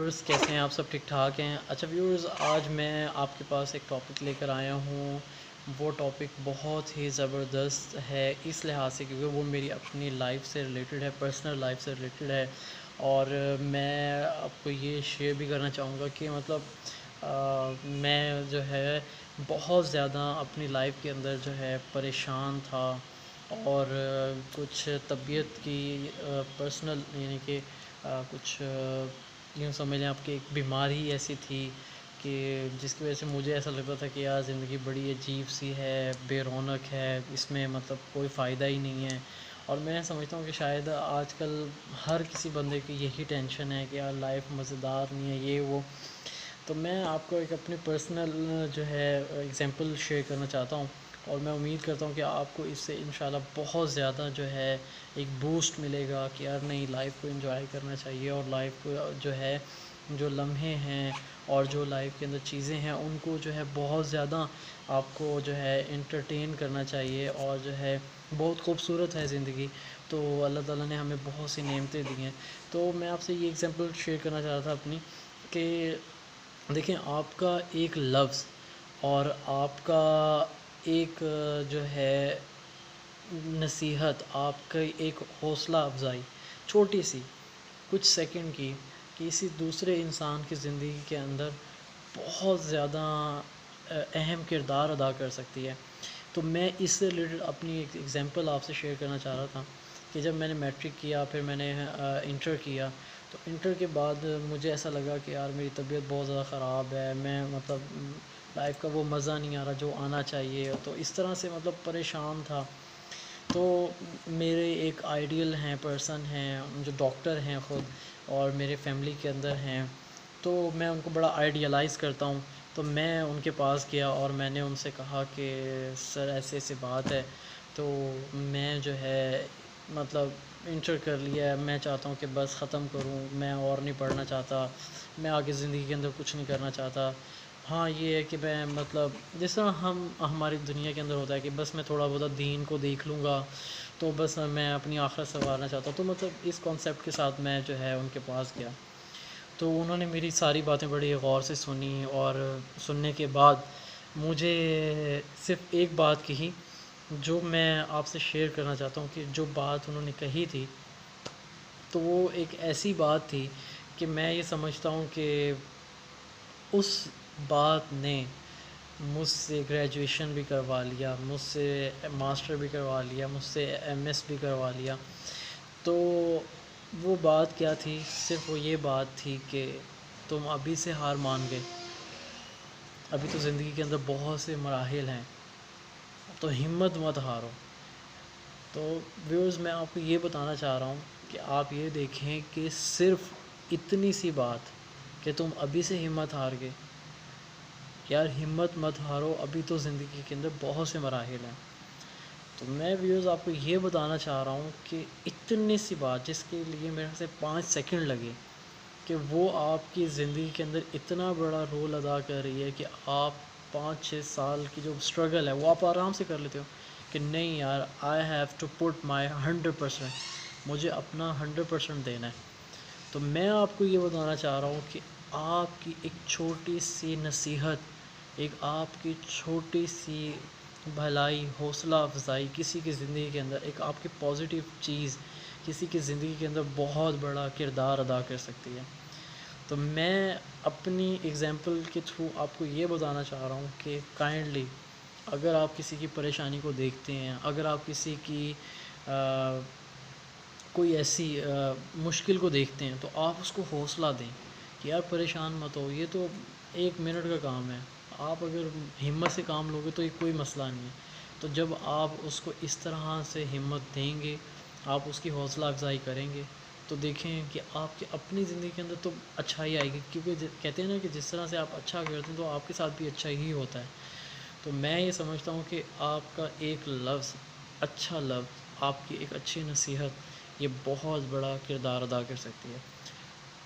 Viewers کیسے ہیں آپ؟ سب ٹھیک ٹھاک ہیں؟ اچھا ویورز، آج میں آپ کے پاس ایک ٹاپک لے کر آیا ہوں۔ وہ ٹاپک بہت ہی زبردست ہے اس لحاظ سے کیونکہ وہ میری اپنی لائف سے ریلیٹڈ ہے، پرسنل لائف سے ریلیٹڈ ہے، اور میں آپ کو یہ شیئر بھی کرنا چاہوں گا کہ میں جو ہے بہت زیادہ اپنی لائف کے اندر جو ہے پریشان تھا، اور کچھ طبیعت کی پرسنل یعنی کہ کچھ یوں سمجھ لیں آپ کی ایک بیماری ایسی تھی کہ جس کی وجہ سے مجھے ایسا لگتا تھا کہ یار زندگی بڑی عجیب سی ہے، بے رونق ہے، اس میں کوئی فائدہ ہی نہیں ہے۔ اور میں سمجھتا ہوں کہ شاید آج کل ہر کسی بندے کی یہی ٹینشن ہے کہ یار لائف مزیدار نہیں ہے، یہ وہ۔ تو میں آپ کو ایک اپنی پرسنل جو ہے ایگزامپل شیئر کرنا چاہتا ہوں، اور میں امید کرتا ہوں کہ آپ کو اس سے انشاءاللہ بہت زیادہ جو ہے ایک بوسٹ ملے گا کہ یار نہیں، لائف کو انجوائے کرنا چاہیے، اور لائف کو جو ہے جو لمحے ہیں اور جو لائف کے اندر چیزیں ہیں ان کو جو ہے بہت زیادہ آپ کو جو ہے انٹرٹین کرنا چاہیے، اور جو ہے بہت خوبصورت ہے زندگی۔ تو اللہ تعالیٰ نے ہمیں بہت سی نعمتیں دی ہیں۔ تو میں آپ سے یہ ایگزامپل شیئر کرنا چاہ رہا تھا اپنی، کہ دیکھیں آپ کا ایک لفظ اور آپ کا ایک جو ہے نصیحت، آپ کا ایک حوصلہ افزائی چھوٹی سی کچھ سیکنڈ کی کسی دوسرے انسان کی زندگی کے اندر بہت زیادہ اہم کردار ادا کر سکتی ہے۔ تو میں اس سے ریلیٹڈ اپنی ایک ایگزامپل آپ سے شیئر کرنا چاہ رہا تھا کہ جب میں نے میٹرک کیا، پھر میں نے انٹر کیا، تو انٹر کے بعد مجھے ایسا لگا کہ یار میری طبیعت بہت زیادہ خراب ہے، میں لائف کا وہ مزہ نہیں آ رہا جو آنا چاہیے، تو اس طرح سے پریشان تھا۔ تو میرے ایک آئیڈیل ہیں، پرسن ہیں جو ڈاکٹر ہیں خود، اور میرے فیملی کے اندر ہیں، تو میں ان کو بڑا آئیڈیلائز کرتا ہوں۔ تو میں ان کے پاس گیا اور میں نے ان سے کہا کہ سر ایسے ایسے بات ہے، تو میں جو ہے انٹر کر لیا ہے، میں چاہتا ہوں کہ بس ختم کروں، میں اور نہیں پڑھنا چاہتا، میں آگے زندگی کے اندر کچھ نہیں کرنا چاہتا۔ ہاں یہ ہے کہ میں جس طرح ہماری دنیا کے اندر ہوتا ہے کہ بس میں تھوڑا بہت دین کو دیکھ لوں گا، تو بس میں اپنی آخرت سنوارنا چاہتا ہوں۔ تو اس کانسیپٹ کے ساتھ میں جو ہے ان کے پاس گیا، تو انہوں نے میری ساری باتیں بڑی غور سے سنی، اور سننے کے بعد مجھے صرف ایک بات کہی جو میں آپ سے شیئر کرنا چاہتا ہوں، کہ جو بات انہوں نے کہی تھی تو وہ ایک ایسی بات تھی کہ میں یہ سمجھتا ہوں کہ اس بات نے مجھ سے گریجویشن بھی کروا لیا، مجھ سے ماسٹر بھی کروا لیا، مجھ سے ایم ایس بھی کروا لیا۔ تو وہ بات کیا تھی؟ صرف وہ یہ بات تھی کہ تم ابھی سے ہار مان گئے، ابھی تو زندگی کے اندر بہت سے مراحل ہیں، تو ہمت مت ہارو۔ تو ویورز، میں آپ کو یہ بتانا چاہ رہا ہوں کہ آپ یہ دیکھیں کہ صرف اتنی سی بات کہ تم ابھی سے ہمت ہار گئے، یار ہمت مت ہارو، ابھی تو زندگی کے اندر بہت سے مراحل ہیں۔ تو میں ویورز آپ کو یہ بتانا چاہ رہا ہوں کہ اتنی سی بات جس کے لیے میرے سے 5 سیکنڈ لگے، کہ وہ آپ کی زندگی کے اندر اتنا بڑا رول ادا کر رہی ہے کہ آپ 5-6 سال کی جو اسٹرگل ہے وہ آپ آرام سے کر لیتے ہو، کہ نہیں یار آئی ہیو ٹو پٹ مائی 100%، مجھے اپنا 100% دینا ہے۔ تو میں آپ کو یہ بتانا چاہ رہا ہوں کہ آپ کی ایک چھوٹی سی نصیحت، ایک آپ کی چھوٹی سی بھلائی، حوصلہ افزائی کسی کی زندگی کے اندر، ایک آپ کی پازیٹیو چیز کسی کی زندگی کے اندر بہت بڑا کردار ادا کر سکتی ہے۔ تو میں اپنی ایگزامپل کے تھرو آپ کو یہ بتانا چاہ رہا ہوں کہ کائنڈلی اگر آپ کسی کی پریشانی کو دیکھتے ہیں، اگر آپ کسی کی کوئی ایسی مشکل کو دیکھتے ہیں، تو آپ اس کو حوصلہ دیں کہ یار پریشان مت ہو، یہ تو 1 منٹ کا کام ہے، آپ اگر ہمت سے کام لوگے تو یہ کوئی مسئلہ نہیں ہے۔ تو جب آپ اس کو اس طرح سے ہمت دیں گے، آپ اس کی حوصلہ افزائی کریں گے، تو دیکھیں کہ آپ کی اپنی زندگی کے اندر تو اچھائی آئے گی، کیونکہ کہتے ہیں نا کہ جس طرح سے آپ اچھا کرتے ہیں تو آپ کے ساتھ بھی اچھا ہی ہوتا ہے۔ تو میں یہ سمجھتا ہوں کہ آپ کا ایک لفظ، اچھا لفظ، آپ کی ایک اچھی نصیحت، یہ بہت بڑا کردار ادا کر سکتی ہے۔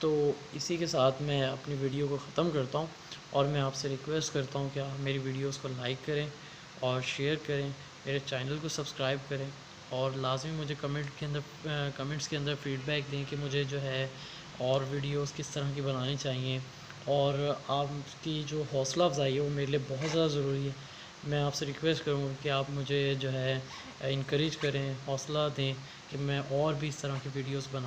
تو اسی کے ساتھ میں اپنی ویڈیو کو ختم کرتا ہوں، اور میں آپ سے ریکویسٹ کرتا ہوں کہ آپ میری ویڈیوز کو لائک کریں اور شیئر کریں، میرے چینل کو سبسکرائب کریں، اور لازمی مجھے کمنٹس کے اندر فیڈ بیک دیں کہ مجھے جو ہے اور ویڈیوز کس طرح کی بنانی چاہیے، اور آپ کی جو حوصلہ افزائی ہے وہ میرے لیے بہت زیادہ ضروری ہے۔ میں آپ سے ریکویسٹ کروں گا کہ آپ مجھے جو ہے انکریج کریں، حوصلہ دیں کہ میں اور بھی اس طرح کی ویڈیوز بنا